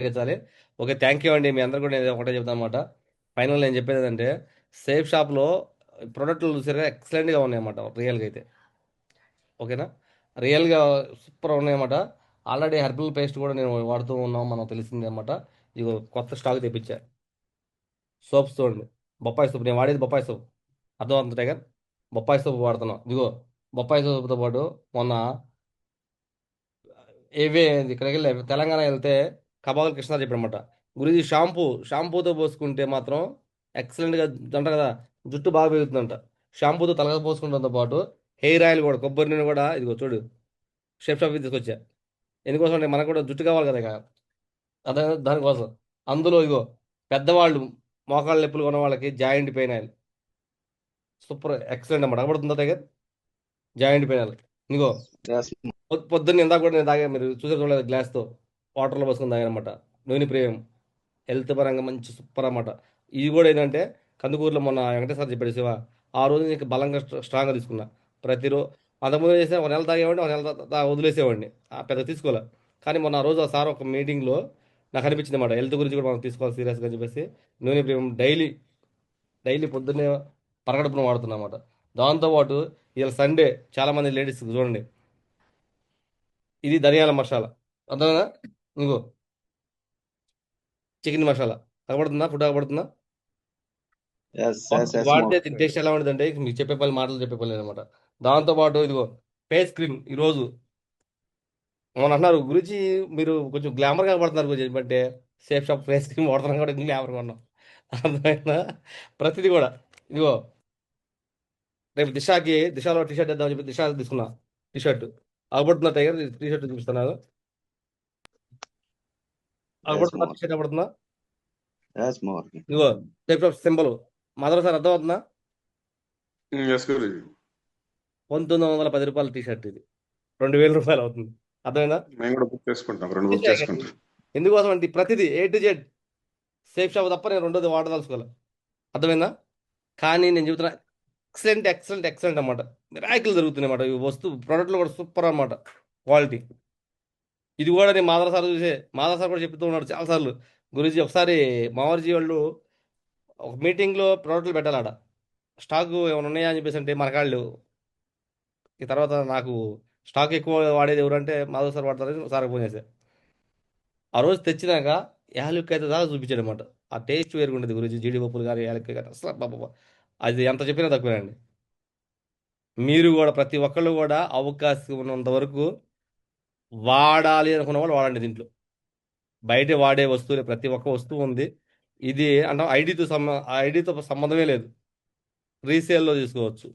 తగ్గించాలి. Okay. Thank you అండి. మీ అందరూ కూడా నేను ఒకటే చెప్తాను అనమాట. ఫైనల్ నేను చెప్పేది ఏంటంటే సేఫ్ షాప్‌లో ప్రొడక్ట్‌లు చూసారా ఎక్సలెంట్‌గా ఉన్నాయన్నమాట రియల్‌గా అయితే. ఓకేనా? రియల్‌గా సూపర్ ఉన్నాయన్నమాట. ఆల్రెడీ హెర్బల్ పేస్ట్ కూడా నేను వాడుతూ ఉన్నాం. మనకు తెలిసిందే అన్నమాట. ఇగో కొత్త స్టాక్ తెప్పించా. సోప్స్ చూడండి. బొప్పాయి సోప్ నేను వాడేది బొప్పాయి సోప్. అర్థమవుతుంది టైగర్. బొప్పాయి సోప్ వాడుతున్నాం. ఇదిగో బొప్పాయి సోప్‌తో పాటు మొన్న ఏవే ఇక్కడికి వెళ్ళి తెలంగాణ వెళ్తే కబాగల్ కృష్ణ చెప్పాడనమాట. గురుజీ షాంపూతో పోసుకుంటే మాత్రం ఎక్సలెంట్గా అంట కదా, జుట్టు బాగా పెరుగుతుందంట. షాంపూతో తలగా పోసుకుంటంతో పాటు హెయిర్ ఆయిల్ కూడా, కొబ్బరి నూనె కూడా ఇదిగో చూడు, షాప్ తీసుకొచ్చా. ఎందుకోసం అంటే మనకు కూడా జుట్టు కావాలి కదా ఇక. అదే దానికోసం. అందులో ఇగో పెద్దవాళ్ళు మోకాళ్ళ నొప్పులు ఉన్న వాళ్ళకి joint pain oil super excellent అన్నమాట. కనబడుతుందా దగ్గర జాయింట్ పెయిన్ ఆయిల్. ఇగో Yes, పొద్దున్న ఇందాక కూడా నేను తాగా, మీరు చూసారు చూడలేదు, గ్లాస్తో వాటర్లో పోసుకొని తాగానమాట. నూనె ప్రేమ్ హెల్త్ పరంగా మంచి సూపర్ అన్నమాట. ఇది కూడా ఏంటంటే కందుకూరులో మొన్న వెంకటేశ్వర చెప్పాడు శివ, ఆ రోజు నీకు బలంగా స్ట్రాంగ్గా తీసుకున్నా. ప్రతిరోజు అంతకుముందు చేసే ఒక నెల తాగేవాడిని, ఒక నెల వదిలేసేవాడిని, పెద్ద తీసుకోలే. కానీ మొన్న ఆ రోజు ఆ సార్ ఒక మీటింగ్లో నాకు అనిపించింది అన్నమాట, హెల్త్ గురించి కూడా మనం తీసుకోవాలి సీరియస్గా అని చెప్పేసి నూనె ప్రేమ్ డైలీ డైలీ పొద్దున్నే పరగడుపున వాడుతున్నా అన్నమాట. దాంతోపాటు ఇవాళ సండే చాలామంది లేడీస్ చూడండి, ఇది ధనియాల మసాలా. అర్థమైనా? ఇంకో చికెన్ మసాలా. కనబడుతుందా? ఫుడ్ కనబడుతుందా? yes, వాడితే more. దీని టేస్ట్ ఎలా ఉండదంటే మీకు చెప్పే పని, మాటలు చెప్పే పని అనమాట. దాంతో పాటు ఇదిగో ఫేస్ క్రీమ్ ఈరోజు మొన్న అంటున్నారు గురించి మీరు కొంచెం గ్లామర్ గా పడుతున్నారు గురించి అంటే సేఫ్ షాప్ ఫేస్ క్రీమ్ వాడుతున్నాం కూడా గ్లామర్ గా ఉన్నాం. అర్థమైనా? ప్రతిదీ కూడా ఇదిగో రేపు దిశాలో టీ షర్ట్ వేద్దామని చెప్పి దిశ తీసుకున్నా. టీ షర్ట్ అగబడుతున్నా టైగర్, టీ షర్ట్ చూపిస్తున్నాను. Yes, అగబడుతున్నా more. టీ షర్ట్ అగబడుతున్నా. Yes, more. ఇదిగో safe shop symbol mother sir అర్థమవుతుందా? ఎస్ గురుజీ. రూ. 1910 టీ షర్ట్ ఇది. రూ. 2000 అవుతుంది. అర్థమైందా? మేము కూడా బుక్ చేసుకుంటాం, రెండు బుక్ చేసుకుంటాం. ఎందుకోసం అంటే ప్రతిదీ A to Z safe shop తప్ప నేను రెండోది వాడదలుచుకోవాలి. అర్థమైందా? కానీ నేను చెబుతున్నా ఎక్సలెంట్ అనమాట. మిరాకిల్ జరుగుతున్నాయి అన్నమాట. ఈ వస్తువు ప్రోడక్ట్లు కూడా సూపర్ అన్నమాట. క్వాలిటీ. ఇది కూడా నేను మాధవ సార్ కూడా చెప్తూ ఉన్నాడు చాలాసార్లు. గురూజీ ఒకసారి మావర్జీ వాళ్ళు ఒక మీటింగ్లో ప్రోడక్ట్లు పెట్టాలట. స్టాక్ ఏమైనా ఉన్నాయా అని చెప్పేసి అంటే మనకాళ్ళు. ఈ తర్వాత నాకు స్టాక్ ఎక్కువ వాడేది ఎవరంటే మాధవ్ సార్ వాడతారని సార్కి ఫోన్ చేశాను. ఆ రోజు తెచ్చినాక యాలక్కాయ అయితే దాకా చూపించాడు అనమాట. ఆ టేస్ట్ వేరుగుండేది గురించి, జీడిపప్పులు కానీ యాలక్కాయ కానీ అసలు బాబా, అది ఎంత చెప్పినా తక్కువేనండి. మీరు కూడా ప్రతి ఒక్కళ్ళు కూడా అవకాశం ఉన్నంత వరకు వాడాలి అనుకున్న వాళ్ళు వాడండి దీంట్లో. బయట వాడే వస్తువులే, ప్రతి ఒక్క వస్తువు ఉంది. ఇది అంటే ఐడితో సంబంధమే లేదు. రీసేల్లో తీసుకోవచ్చు.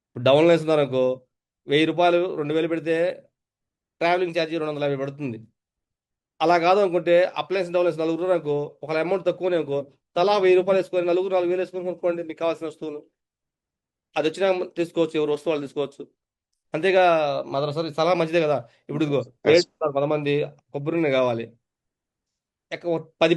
ఇప్పుడు డౌన్లైన్స్ ఉన్నారనుకో, రూ. 1000 2000 పెడితే ట్రావెలింగ్ ఛార్జీ 250 పడుతుంది. అలా కాదు అనుకుంటే అప్లయన్స్ డౌన్లైన్స్ నలుగురు అనుకో, ఒక అమౌంట్ తక్కువనే అనుకో, తలా రూ. 1000 వేసుకొని నలుగురు 4000 వేసుకొని కొనుక్కోండి మీకు కావాల్సిన వస్తువులు. అది వచ్చినా తీసుకోవచ్చు, ఎవరు వస్తువు వాళ్ళు తీసుకోవచ్చు. అంతేగా మదర్ సార్ సలహా మంచిదే కదా. ఇప్పుడు ఇదిగో ఎస్. కొంతమంది కొబ్బరి నూనె కావాలి, 10